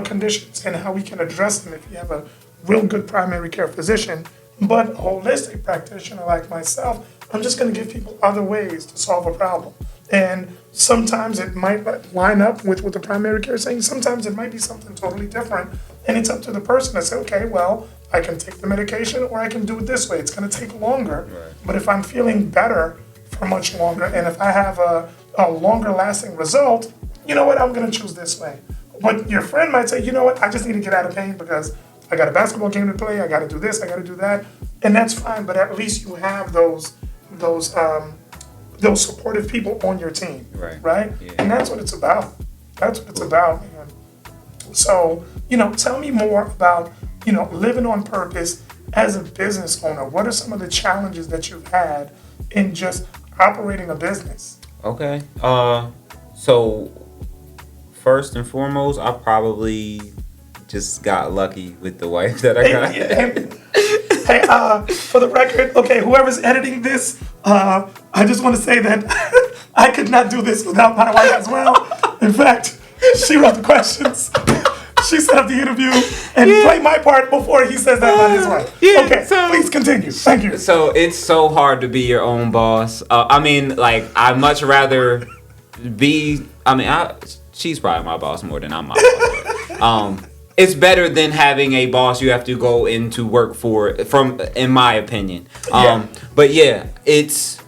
conditions and how we can address them if you have a real good primary care physician. But a holistic practitioner like myself, I'm just going to give people other ways to solve a problem. And sometimes it might line up with what the primary care is saying. Sometimes it might be something totally different. And it's up to the person to say, okay, well, I can take the medication or I can do it this way. It's going to take longer. Right. But if I'm feeling better for much longer and if I have a longer lasting result, you know what, I'm going to choose this way. But your friend might say, you know what, I just need to get out of pain because I got a basketball game to play. I got to do this. I got to do that. And that's fine. But at least you have those supportive people on your team, right? Yeah. And that's what it's about. That's what it's about, man. So, tell me more about, living on purpose as a business owner. What are some of the challenges that you've had in just operating a business? Okay. So first and foremost, I probably just got lucky with the wife that I got. Hey, for the record, okay, whoever's editing this, I just want to say that I could not do this without my wife as well. In fact, she wrote the questions. She set up the interview and played my part before he says that about his wife. Okay, so please continue. Thank you. So it's so hard to be your own boss. I'd much rather be. She's probably my boss more than I'm my boss. It's better than having a boss you have to go into work for, in my opinion. But yeah, it's,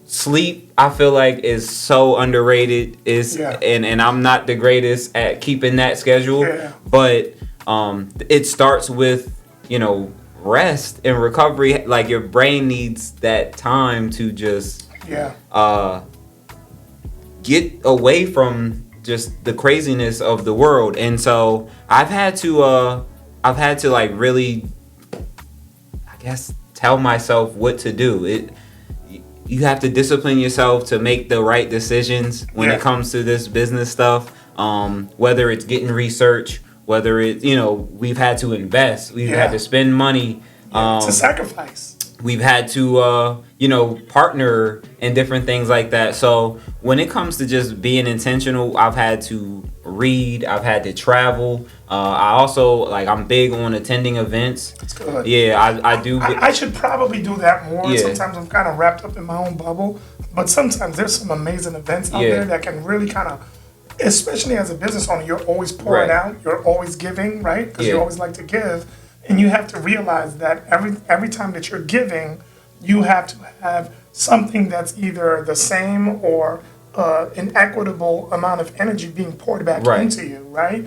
sleep, I feel like, is so underrated. And I'm not the greatest at keeping that schedule. Yeah. But it starts with, rest and recovery. Like, your brain needs that time to just get away from just the craziness of the world. And so I've had to like really, I guess, tell myself what to do. You have to discipline yourself to make the right decisions when it comes to this business stuff. Whether it's getting research, whether it's, we've had to invest, we've had to spend money. It's a sacrifice. We've had to, partner and different things like that. So when it comes to just being intentional, I've had to read, I've had to travel. I also, I'm big on attending events. That's good. Yeah, I do. I should probably do that more. Yeah. Sometimes I'm kind of wrapped up in my own bubble. But sometimes there's some amazing events out there that can really kind of, especially as a business owner, you're always pouring out. You're always giving, right? Because you always like to give. And you have to realize that every time that you're giving, you have to have something that's either the same or an equitable amount of energy being poured back into you, right?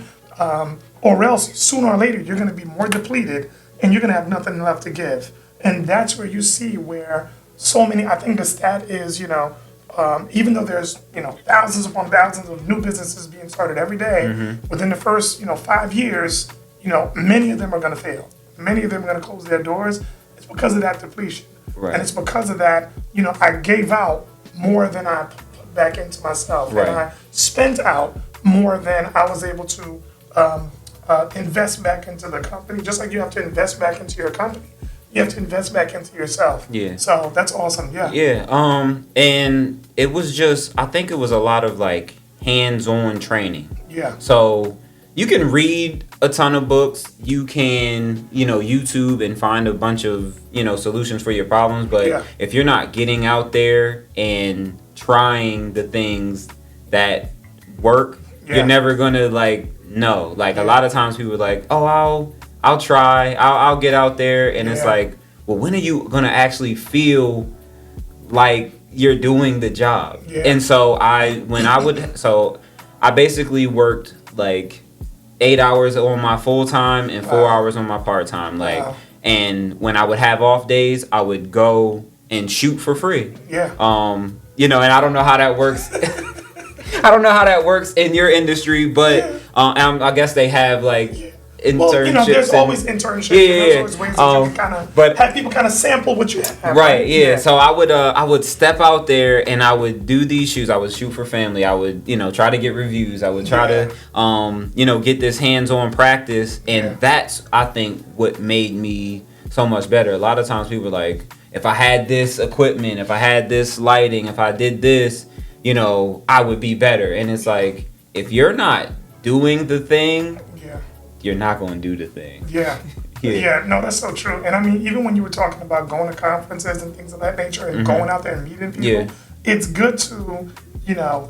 Or else, sooner or later, you're going to be more depleted and you're going to have nothing left to give. And that's where you see where so many, I think the stat is, even though there's, thousands upon thousands of new businesses being started every day, within the first, 5 years, many of them are going to fail. Many of them are going to close their doors. It's because of that depletion. Right. And it's because of that, I gave out more than I put back into myself. Right. And I spent out more than I was able to invest back into the company. Just like you have to invest back into your company. You have to invest back into yourself. Yeah. So that's awesome. Yeah. Yeah. And it was just, I think it was a lot of hands-on training. Yeah. So you can read a ton of books. You can, YouTube and find a bunch of, solutions for your problems. But if you're not getting out there and trying the things that work, you're never going to know. A lot of times people are oh, I'll try. I'll get out there. And it's well, when are you going to actually feel like you're doing the job? Yeah. And so I basically worked 8 hours on my full time and 4 hours on my part time. And when I would have off days, I would go and shoot for free. Yeah. And I don't know how that works. I don't know how that works in your industry, but I guess they have internships. There's always internships. There's always ways that you can kind of have people kind of sample what you have. Right. Yeah. So I would step out there and I would do these shoots. I would shoot for family. I would try to get reviews. I would try to get this hands-on practice, and that's, I think, what made me so much better. A lot of times people are if I had this equipment, if I had this lighting, if I did this, I would be better. And it's if you're not doing the thing, Yeah. you're not going to do the thing. Yeah. Yeah, no, that's so true. And I mean, even when you were talking about going to conferences and things of that nature and going out there and meeting people, it's good to, you know,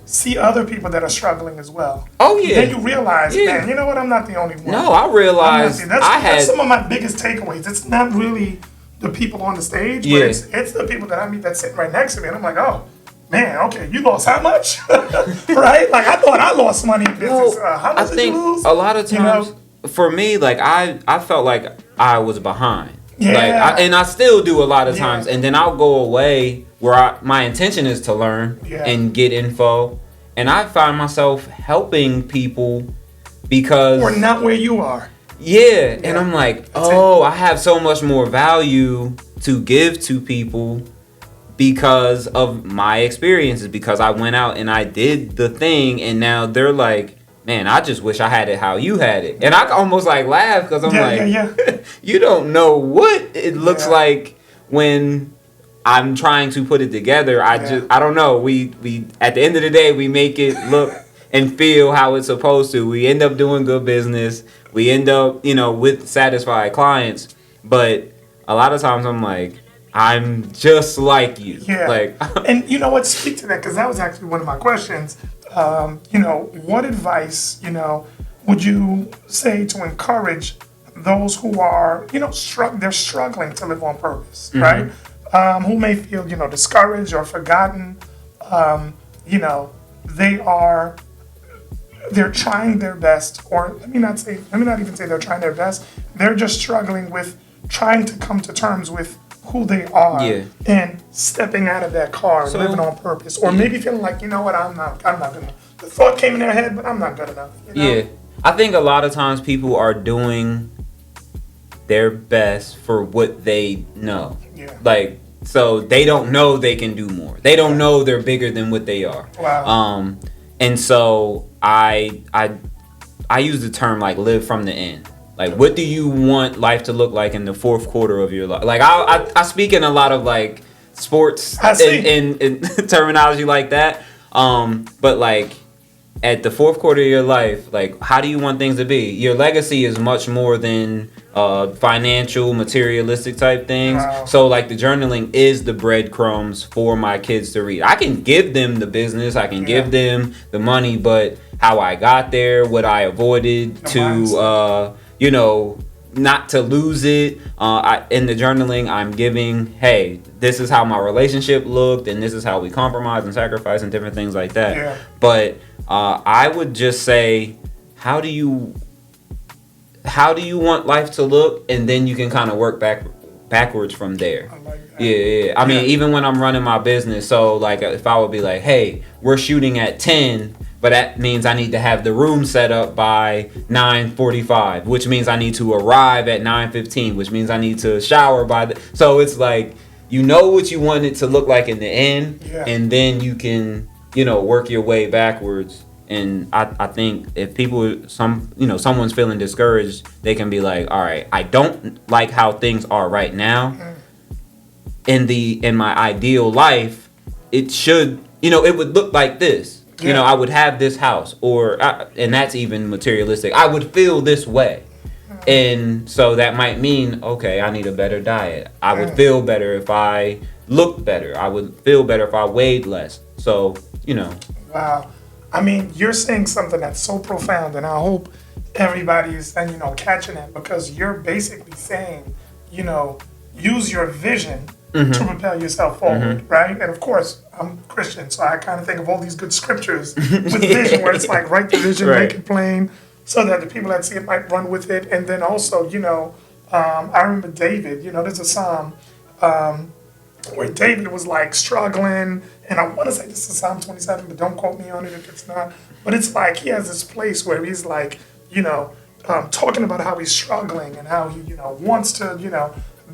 see other people that are struggling as well. Oh, yeah. Then you realize, man, you know what? I'm not the only one. No, I realized that's some of my biggest takeaways. It's not really the people on the stage, but it's the people that I meet that's sitting right next to me. And I'm like, oh, man, okay, you lost how much? Right? Like, I thought I lost money in business. How much did you lose? A lot of times, for me, like, I felt like I was behind. Yeah. Like, and I still do a lot of times. And then I'll go away where my intention is to learn and get info. And I find myself helping people because... Or not where you are. Yeah. And I'm like, I have so much more value to give to people because of my experiences, because I went out and I did the thing, and now they're like, man, I just wish I had it how you had it. And I almost like laugh because I'm you don't know what it looks like when I'm trying to put it together. I don't know. We at the end of the day, we make it look and feel how it's supposed to. We end up doing good business. We end up, with satisfied clients. But a lot of times I'm like, I'm just like you. Yeah. Like, and you know what? Speak to that, because that was actually one of my questions. What advice, would you say to encourage those who are, they're struggling to live on purpose, right? Who may feel, discouraged or forgotten. They're trying their best, or let me not even say they're trying their best. They're just struggling with trying to come to terms with who they are and stepping out of that car and living on purpose, or maybe feeling like, you know what, I'm not gonna. The thought came in their head, but I'm not good enough. Yeah, I think a lot of times people are doing their best for what they know. Yeah. Like, so they don't know they can do more. They don't know they're bigger than what they are. Wow. And so I use the term like live from the end. Like, what do you want life to look like in the fourth quarter of your life? Like, I speak in a lot of like sports and terminology like that. But like at the fourth quarter of your life, like, how do you want things to be? Your legacy is much more than financial, materialistic type things. Wow. So like the journaling is the breadcrumbs for my kids to read. I can give them the business, I can give them the money, but how I got there, what I avoided not to lose it. In the journaling, I'm giving, hey, this is how my relationship looked, and this is how we compromise and sacrifice and different things like that. Yeah. But I would just say, how do you want life to look, and then you can kind of work backwards from there. I like that. Yeah. I mean, even when I'm running my business, so like if I would be like, hey, we're shooting at 10. But that means I need to have the room set up by 9:45, which means I need to arrive at 9:15, which means I need to shower by so it's like, what you want it to look like in the end, and then you can, work your way backwards. And I think if someone's feeling discouraged, they can be like, all right, I don't like how things are right now. In my ideal life, it should, it would look like this. I would have this house, and that's even materialistic. I would feel this way. And so that might mean, okay, I need a better diet. I would feel better if I looked better. I would feel better if I weighed less. So, Wow. I mean, you're saying something that's so profound, and I hope everybody is, catching it, because you're basically saying, use your vision to propel yourself forward, right? And of course, I'm Christian, so I kind of think of all these good scriptures with vision, where it's like, write the vision, make it plain, so that the people that see it might run with it. And then also, I remember David, there's a psalm where David was like struggling, and I want to say this is Psalm 27, but don't quote me on it if it's not. But it's like he has this place where he's like, talking about how he's struggling and how he, wants to,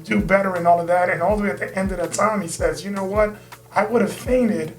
do better and all of that. And all the way at the end of that time, he says, you know what? I would have fainted,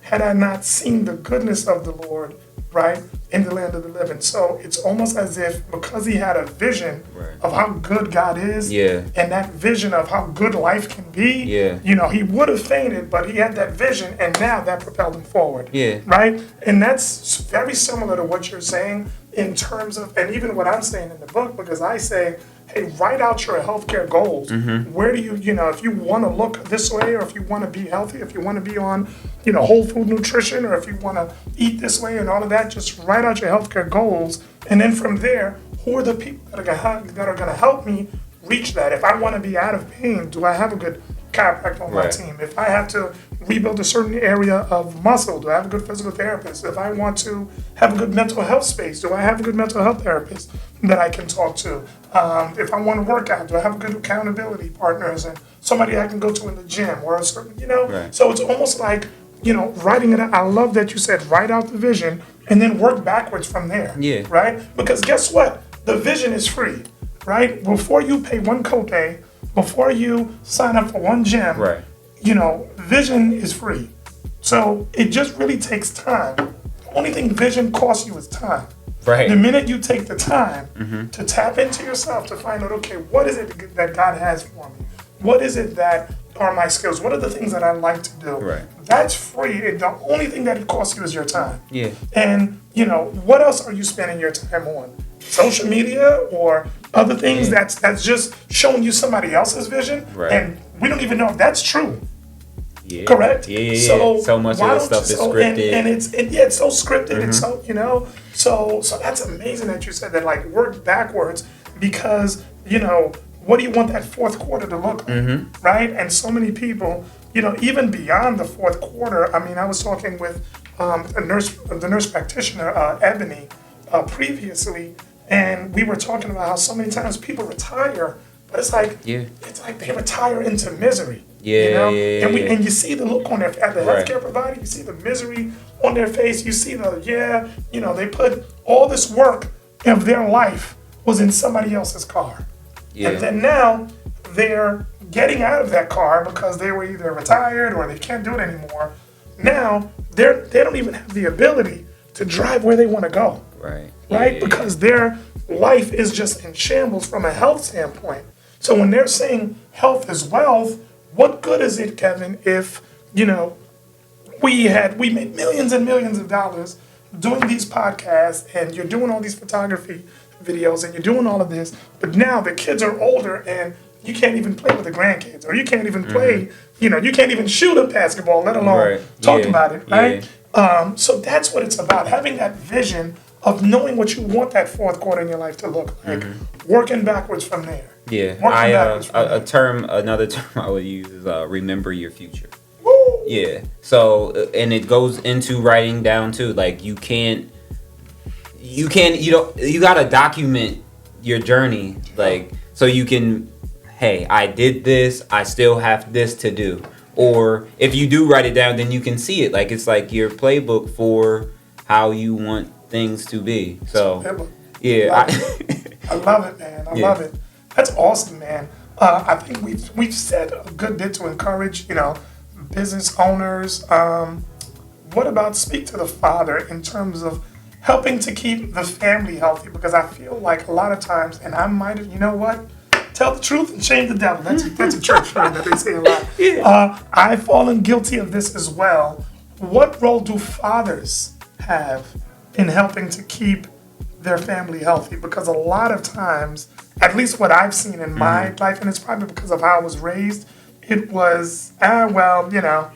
had I not seen the goodness of the Lord, right? in the land of the living. So it's almost as if because he had a vision of how good God is, and that vision of how good life can be, you know, he would have fainted, but he had that vision, and now that propelled him forward. Right? And that's very similar to what you're saying in terms of, and even what I'm saying in the book, because I say, hey, write out your healthcare goals. Where do you know, if you want to look this way, or if you want to be healthy, if you want to be on, you know, whole food nutrition, or if you want to eat this way and all of that, just write out your healthcare goals. And then from there, who are the people that are going to help me reach that? If I want to be out of pain, do I have a good chiropractor on my team? If I have to rebuild a certain area of muscle, do I have a good physical therapist? If I want to have a good mental health space, do I have a good mental health therapist that I can talk to? If I want to work out, do I have good accountability partners and somebody I can go to in the gym, or a certain, you know? So it's almost like, you know, writing it out. I love that you said write out the vision and then work backwards from there. Right? Because guess what? The vision is free, right? Before you pay one copay, before you sign up for one gym, you know, vision is free. So it just really takes time. The only thing vision costs you is time. The minute you take the time to tap into yourself to find out, okay, what is it that God has for me? What is it that are my skills? What are the things that I like to do? That's free. And the only thing that it costs you is your time. And, you know, what else are you spending your time on? Social media or other things that's just showing you somebody else's vision? And we don't even know if that's true. Correct? So much of this stuff is scripted. And it's so scripted. It's so, you know, so that's amazing that you said that, like, work backwards, because, you know, what do you want that fourth quarter to look like, right? And so many people, you know, even beyond the fourth quarter, I mean, I was talking with the nurse practitioner, Ebony, previously, and we were talking about how so many times people retire, but it's like they retire into misery. You know? And you see the look on their face, the healthcare provider, you see the misery on their face, you see the, you know, they put all this work of their life was in somebody else's car. And then now they're getting out of that car because they were either retired or they can't do it anymore. Now they don't even have the ability to drive where they want to go. Because their life is just in shambles from a health standpoint. So when they're saying health is wealth, what good is it, Kevin, if, you know, we made millions and millions of dollars doing these podcasts, and you're doing all these photography videos, and you're doing all of this, but now the kids are older and you can't even play with the grandkids, or you can't even play, you know, you can't even shoot a basketball, let alone talk about it, right? So that's what it's about, having that vision of knowing what you want that fourth quarter in your life to look like, working backwards from there. Another term I would use is remember your future. Woo! So, and it goes into writing down too. Like you gotta document your journey, like, so you can, hey, I did this, I still have this to do. Or if you do write it down, then you can see it. Like, it's like your playbook for how you want things to be. So, I love it, man. I love it. That's awesome, man. I think we've said a good bit to encourage, you know, business owners. What about speak to the father in terms of helping to keep the family healthy? Because I feel like a lot of times, and I might have, you know what? Tell the truth and shame the devil. That's a church term that they say a lot. I've fallen guilty of this as well. What role do fathers have in helping to keep their family healthy? Because a lot of times, at least what I've seen in my life, and it's probably because of how I was raised, it was, well, you know,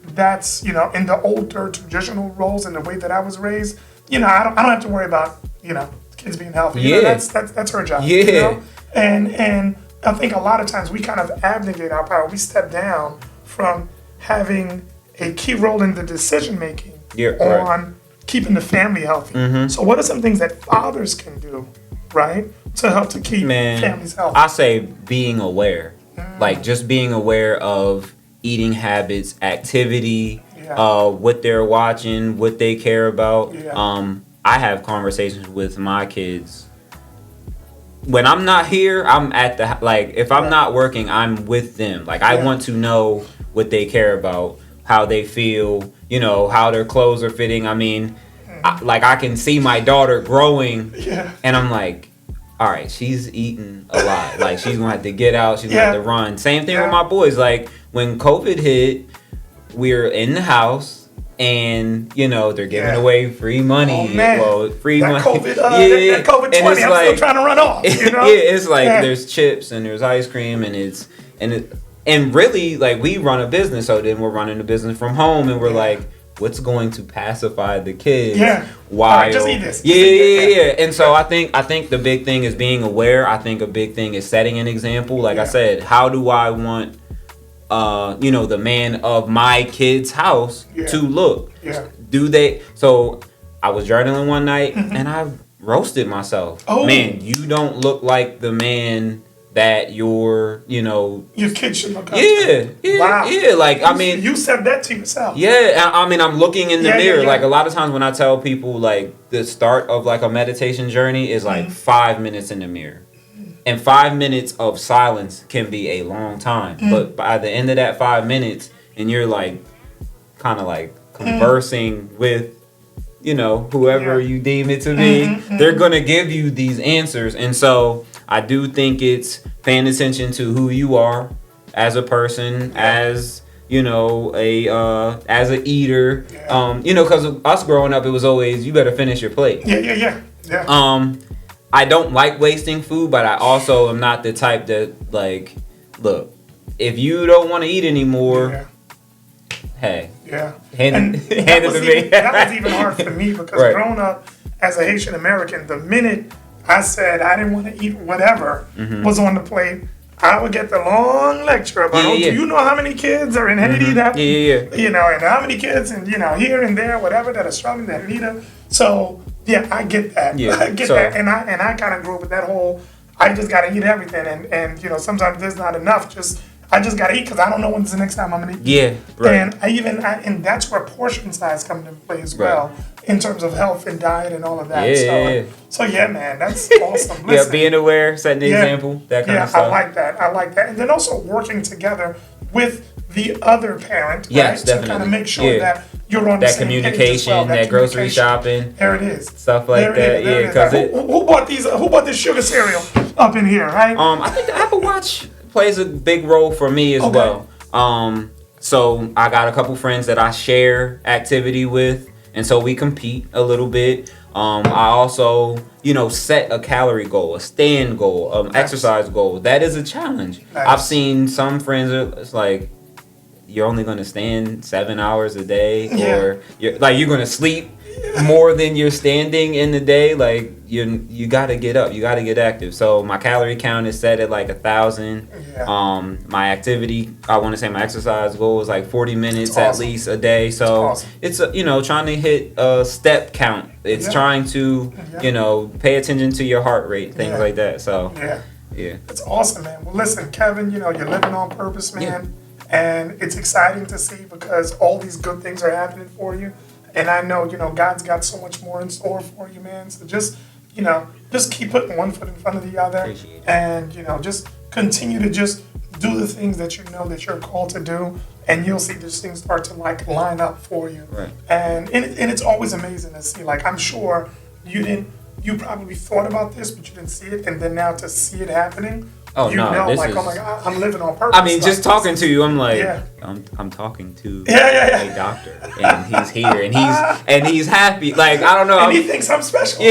that's, you know, in the older traditional roles and the way that I was raised, you know, I don't have to worry about, you know, kids being healthy. You know, that's her job. You know? And I think a lot of times we kind of abnegate our power. We step down from having a key role in the decision making on keeping the family healthy. So what are some things that fathers can do, right, to help to keep families healthy? I say being aware. Like just being aware of eating habits, activity, what they're watching, what they care about. I have conversations with my kids. When I'm not here, I'm at the, like, if I'm not working, I'm with them. Like, I want to know what they care about, how they feel, you know, how their clothes are fitting. I mean, I can see my daughter growing, Yeah. and I'm like, all right, she's eating a lot. Like, she's gonna have to get out. She's gonna have to run. Same thing with my boys. Like, when COVID hit, we're in the house. And they're giving away free money. Oh, man. Well, free money. COVID, that COVID 20, I'm still trying to run off. It's like there's chips and there's ice cream and really, like, we run a business, so then we're running a business from home, and we're like, what's going to pacify the kids? Yeah. While right, just eat this. Yeah. And so I think the big thing is being aware. I think a big thing is setting an example. Like I said, how do I want the man of my kid's house to look? Yeah. So I was journaling one night and I roasted myself. Oh. Man, you don't look like the man that your kids should look up to. Wow. Yeah. Like, you said that to yourself. Yeah. I'm looking in the mirror. Like, a lot of times when I tell people, like, the start of like a meditation journey is like 5 minutes in the mirror. And 5 minutes of silence can be a long time. But by the end of that 5 minutes, and you're like, kind of like conversing with, whoever you deem it to be, they're going to give you these answers. And so I do think it's paying attention to who you are as a person, as, as an eater. Because of us growing up, it was always, you better finish your plate. Yeah. I don't like wasting food, but I also am not the type that, like, look, if you don't want to eat anymore, hey, hand it to me. That was even hard for me because growing up as a Haitian American, the minute I said I didn't want to eat whatever was on the plate, I would get the long lecture about, do you know how many kids are in Haiti that, and how many kids and, here and there, whatever, that are struggling, that need it. So, yeah, I get that. Yeah. I get that. And I kind of grew up with that whole, I just got to eat everything. And sometimes there's not enough. I just got to eat because I don't know when's the next time I'm going to eat. Yeah, right. And that's where portion size comes into play as well in terms of health and diet and all of that. So, man, that's awesome. Listen, being aware, setting the example, that kind of stuff. I like that. And then also working together with the other parent, yes, right? To kind of make sure that you're on the that same communication, well, that grocery shopping. There it is. Stuff like that. Yeah, because who bought these? Who bought this sugar cereal up in here, right? I think the Apple Watch plays a big role for me as well. So I got a couple friends that I share activity with, and so we compete a little bit. I also, set a calorie goal, a stand goal, exercise goal. That is a challenge. Nice. I've seen some friends, it's like, you're only going to stand 7 hours a day, or you're going to sleep more than you're standing in the day. Like, you got to get up, you got to get active. So my calorie count is set at like 1,000. My activity, I want to say my exercise goal is like 40 minutes at least a day. So it's trying to hit a step count. It's trying to pay attention to your heart rate, things like that. So yeah, it's awesome, man. Well, listen, Kevin, you're living on purpose, man. And it's exciting to see because all these good things are happening for you. And I know, God's got so much more in store for you, man. So just keep putting one foot in front of the other. And, just continue to just do the things that that you're called to do. And you'll see these things start to line up for you. Right. And it's always amazing to see. Like, I'm sure you probably thought about this, but you didn't see it. And then now to see it happening. Oh, oh my God, I'm living on purpose. I mean, just talking to you, I'm like, I'm talking to a doctor, and he's here, and he's happy. Like, I don't know. And he thinks I'm special.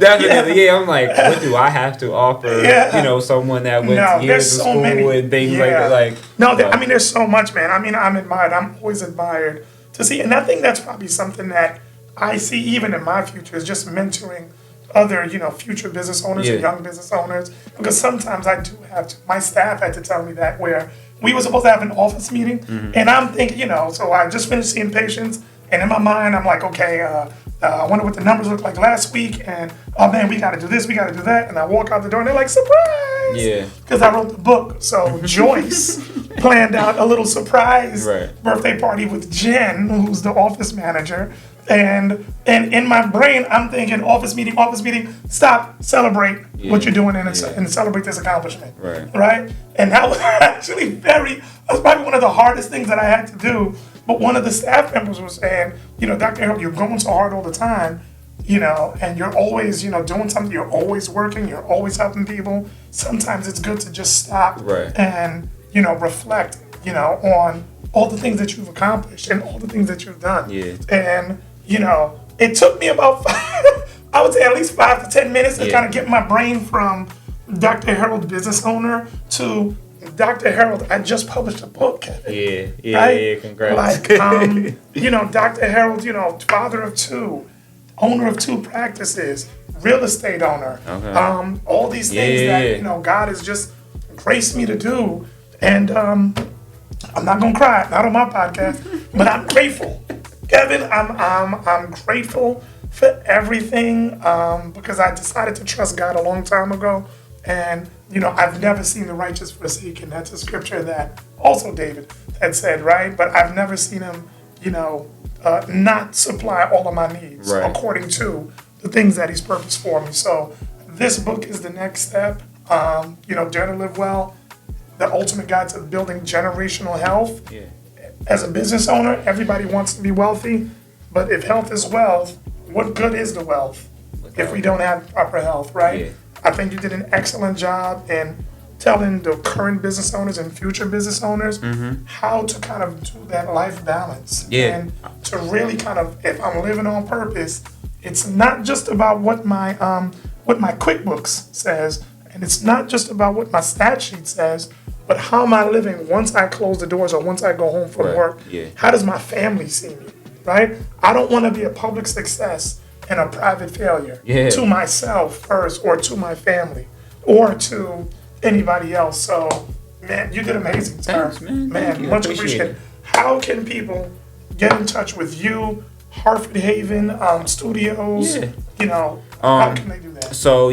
Definitely, I'm like, what do I have to offer? Someone that went years of school and things like that. Like, I mean, there's so much, man. I mean, I'm always admired to see, and I think that's probably something that I see even in my future is just mentoring other, future business owners or young business owners, because sometimes I do have to. My staff had to tell me that where we were supposed to have an office meeting, and I'm thinking, so I just finished seeing patients, and in my mind I'm like, okay, I wonder what the numbers look like last week, and oh man, we got to do this, we got to do that, and I walk out the door and they're like, surprise, because I wrote the book. So Joyce planned out a little surprise birthday party with Jen, who's the office manager. And in my brain, I'm thinking office meeting, stop, celebrate what you're doing and celebrate this accomplishment. Right? And that was actually that was probably one of the hardest things that I had to do But one of the staff members was saying, Dr. Herold, you're going so hard all the time, and you're always, doing something, you're always working, you're always helping people. Sometimes it's good to just stop and, reflect, on all the things that you've accomplished and all the things that you've done. Yeah. And, it took me about I would say at least 5 to 10 minutes to kind of get my brain from Dr. Herold, business owner, to Dr. Herold, I just published a book, Kevin. Yeah, congrats. Like, Dr. Herold, father of 2, owner of 2 practices, real estate owner. Okay. All these things that, God has just graced me to do. And I'm not gonna cry, not on my podcast, but I'm grateful. Kevin, I'm grateful for everything because I decided to trust God a long time ago. And, I've never seen the righteous forsaken. That's a scripture that also David had said, right? But I've never seen him, not supply all of my needs according to the things that he's purposed for me. So this book is the next step. Dare to Live Well, the ultimate guide to building generational health. Yeah. As a business owner, everybody wants to be wealthy, but if health is wealth, what good is the wealth if we don't have proper health, right? Yeah. I think you did an excellent job in telling the current business owners and future business owners how to kind of do that life balance. Yeah. And to really kind of, if I'm living on purpose, it's not just about what my QuickBooks says, and it's not just about what my stat sheet says, but how am I living once I close the doors or once I go home from work? Yeah. How does my family see me, right? I don't want to be a public success and a private failure to myself first, or to my family, or to anybody else. So, man, you did amazing, sir. Thanks, man. Man, much appreciated. How can people get in touch with you, Hartford Haven Studios? How can they do that? So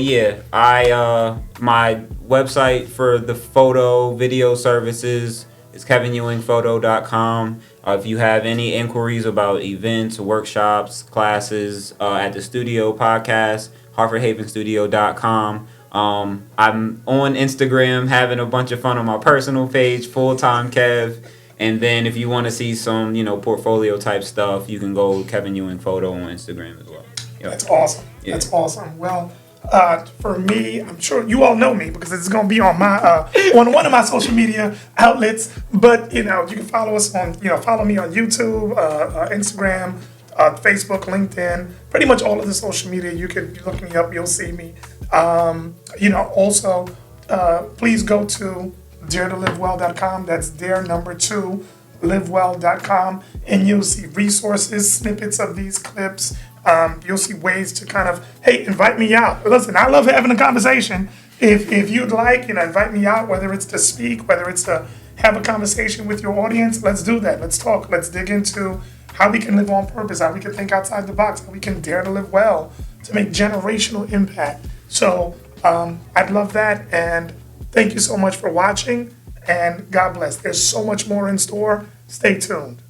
my website for the photo video services is kevinewingphoto.com. If you have any inquiries about events, workshops, classes at the studio podcast, hartfordhavenstudio.com. I'm on Instagram having a bunch of fun on my personal page, full-time Kev. And then if you want to see some, portfolio type stuff, you can go Kevin Ewing Photo on Instagram as well. Yep. That's awesome. Yeah. That's awesome. Well, for me, I'm sure you all know me because it's going to be on my on one of my social media outlets. But you can follow us on follow me on YouTube, Instagram, Facebook, LinkedIn, pretty much all of the social media. You can look me up, you'll see me. Also, please go to daretolivewell.com. That's dare number 2 livewell.com, and you'll see resources, snippets of these clips. You'll see ways to kind of, hey, invite me out. Listen, I love having a conversation. If you'd like, invite me out, whether it's to speak, whether it's to have a conversation with your audience, let's do that. Let's talk. Let's dig into how we can live on purpose, how we can think outside the box, how we can dare to live well to make generational impact. So I'd love that. And thank you so much for watching. And God bless. There's so much more in store. Stay tuned.